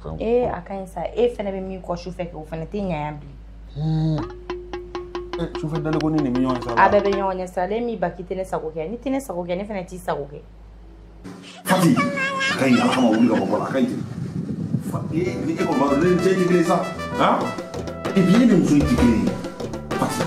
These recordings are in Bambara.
A ka ɲi sa e fɛnɛ bɛ min kɔ su fɛ kɛ o fɛnɛ tɛ ɲɛ yan bi. Su fɛ dale ko ni nin ɲɔgɔn sa. A bɛɛ bɛ ɲɔgɔn ɲɛ sa ale min ba k'i tɛ ne sago kɛ ni tɛ ne sago kɛ ne fɛnɛ t'i sago kɛ. Fati a ka ɲi ala kama wuli ka bɔ a ka ɲi ni e ko ma ne cɛ tɛ kelen sa et puis ne muso tɛ kelen ye Fati.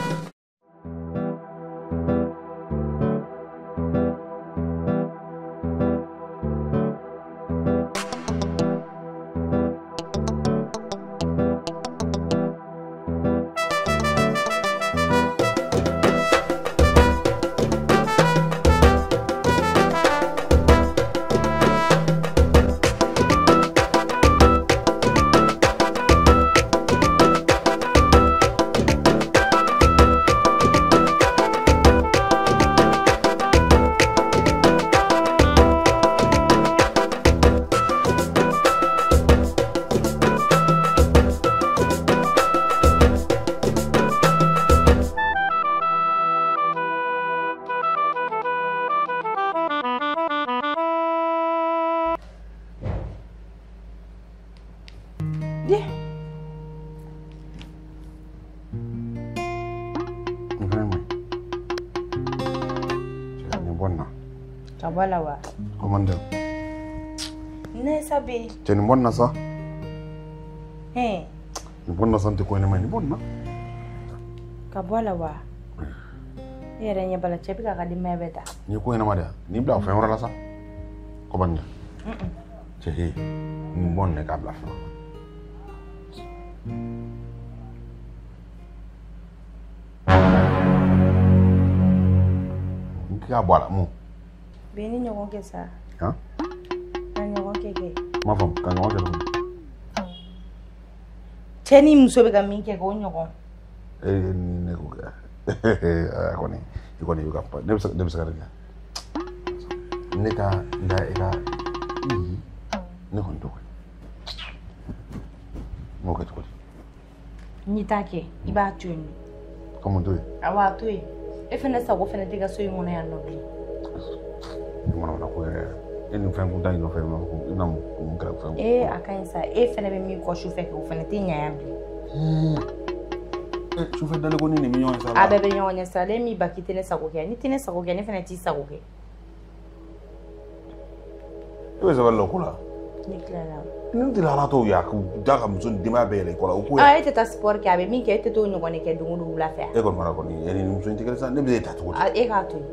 Wala wa. Commander. Ne sabe. Tu ni bonna sa? Ni bonna sante ko ni mai ni bonna. Ka wala wa. Yere nya bala chebi ka di mebeta. Ni ko ina mada. Ni bla fa wala sa. Commander. Chehe. Ni bonna ka bla fa. Nka bala mu. Beni ɲɔgɔn kɛ sa. Ka ɲɔgɔn kɛ. Ma faamu ka ɲɔgɔn kɛ. Cɛ ni muso bɛ ka min kɛ k'o ɲɔgɔn. Ni ne ko kɛ. Kɔni i kɔni ka pa ne bɛ se ka kɛ. Ne ka da e ka ne kɔni to. M'o kɛ cogo di? N'i t'a kɛ i b'a to yen. Comment to yen? Awɔ a to yen. E fɛnɛ sago fɛnɛ tɛ ka so in kɔnɔ yan nɔ bilen. Mana ko e ni fɛn kun ta ɲɔgɔn fɛ ma ko ina mun kɛra fɛn. A ka ɲi sa e fɛnɛ bɛ min kɔ su fɛ kɛ o fɛnɛ tɛ ɲɛ yan bilen. Su fɛ dale ko ni nin ɲɔgɔn sa. A bɛɛ bɛ ɲɔgɔn ɲɛ sa ale min ba k'i tɛ ne sago kɛ ni tɛ ne sago kɛ ne fɛnɛ t'i sago kɛ. E bɛ sabali la ko la. Ne tilala. Ni tɛ ala t'o ya da ka muso denbaya bɛɛ yɛlɛ i kɔ la o ko. E tɛ taa sport kɛ a bɛ min kɛ e tɛ t'o ɲɔgɔn de kɛ don o don wula fɛ. E kɔni mara kɔni e ni muso in tɛ kelen sa ne bɛ e ta cogo di? E k'a to yen.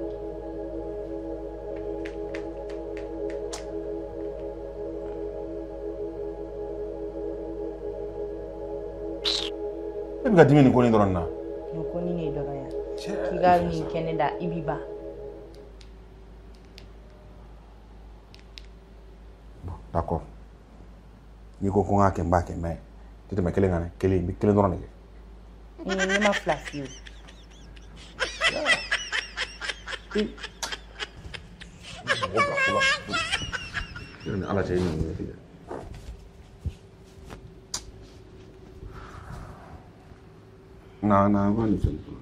E bɛ ka dimi nin ko nin dɔrɔn na. Nin ko nin ne dɔrɔn yan. K'i ka nin kɛnɛ da i b'i ban. D'accord. N'i ko ko n k'a kɛ n b'a kɛ mais tɛ tɛmɛ kelen kan dɛ kelen n bɛ kelen dɔrɔn de kɛ. Ne ma fila f'i ye. Mɔgɔ bila fɔlɔ. Ni ala cɛ i nin ɲɛ tigɛ. Na ba ni fɛn fɔlɔ.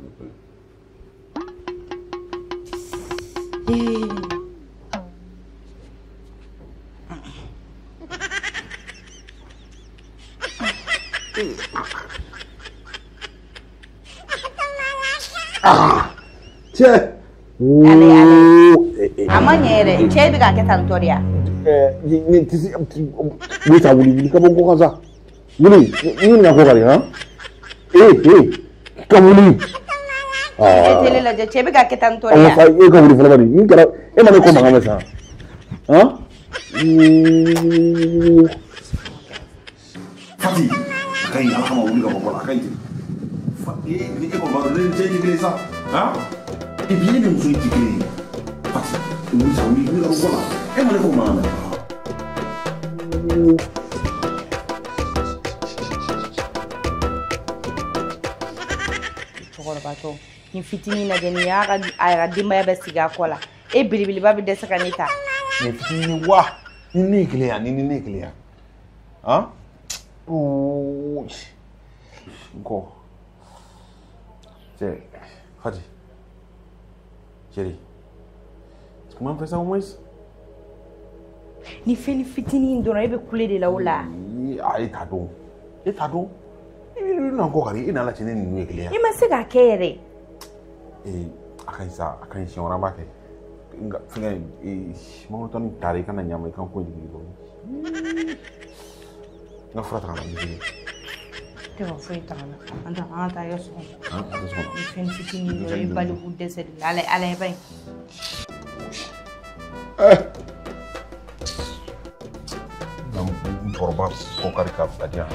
Cɛ. Ale. A ma ɲɛ yɛrɛ cɛ bɛ k'a kɛ tan tɔ de ya. Ni tɛ se wuli ka wuli ka bɔ ko kan sa. Wuli ni na ko kari han. Ka wuli. E tele lajɛ cɛ bɛ k'a kɛ tan tɔ de ya. E ka wuli fɔlɔ bari min kɛra e ma ne ko mankan mɛn sa. Fati a ka ɲi ala kama wuli ka bɔ a ka ɲi. Ni e kɔni b'a dɔn ne ni cɛ tɛ kelen sa. Et puis ne muso tɛ kelen ye. Fati wuli sa wuli ka bɔ la e ma ne ko mankan mɛn. Cɛkɔrɔbatɔ ni fitinin lajɛ ni a ka denbaya bɛ sigi a kɔ la e belebeleba bɛ dɛsɛ ka ne ta. Ni fitinin wa ni ne ye kelen yan ni ne ye kelen yan. Nkɔ cɛ Fati chérie tu m'as fait ça au moins. ni feli fitinin dɔrɔn e bɛ kule de la o la e t'a dɔn i bɛna kɔ kari i nana cɛ ne ninnu ye kelen i ma se k'a kɛ yɛrɛ a ka ɲi sa a ka ɲi siɲɛ wɛrɛ an b'a kɛ nka fɛngɛ mangorotani taara i kana ɲama i kan ko jigin dɔrɔn n ka fura ta ka na jigin tɛ ka foyi ta ka na an ka taa kɛ sɔgɔma ni fɛn fitinin dɔrɔn i bali k'u dɛsɛ de la ala ye ba in n kɔrɔba kɔ kari ka bila di yan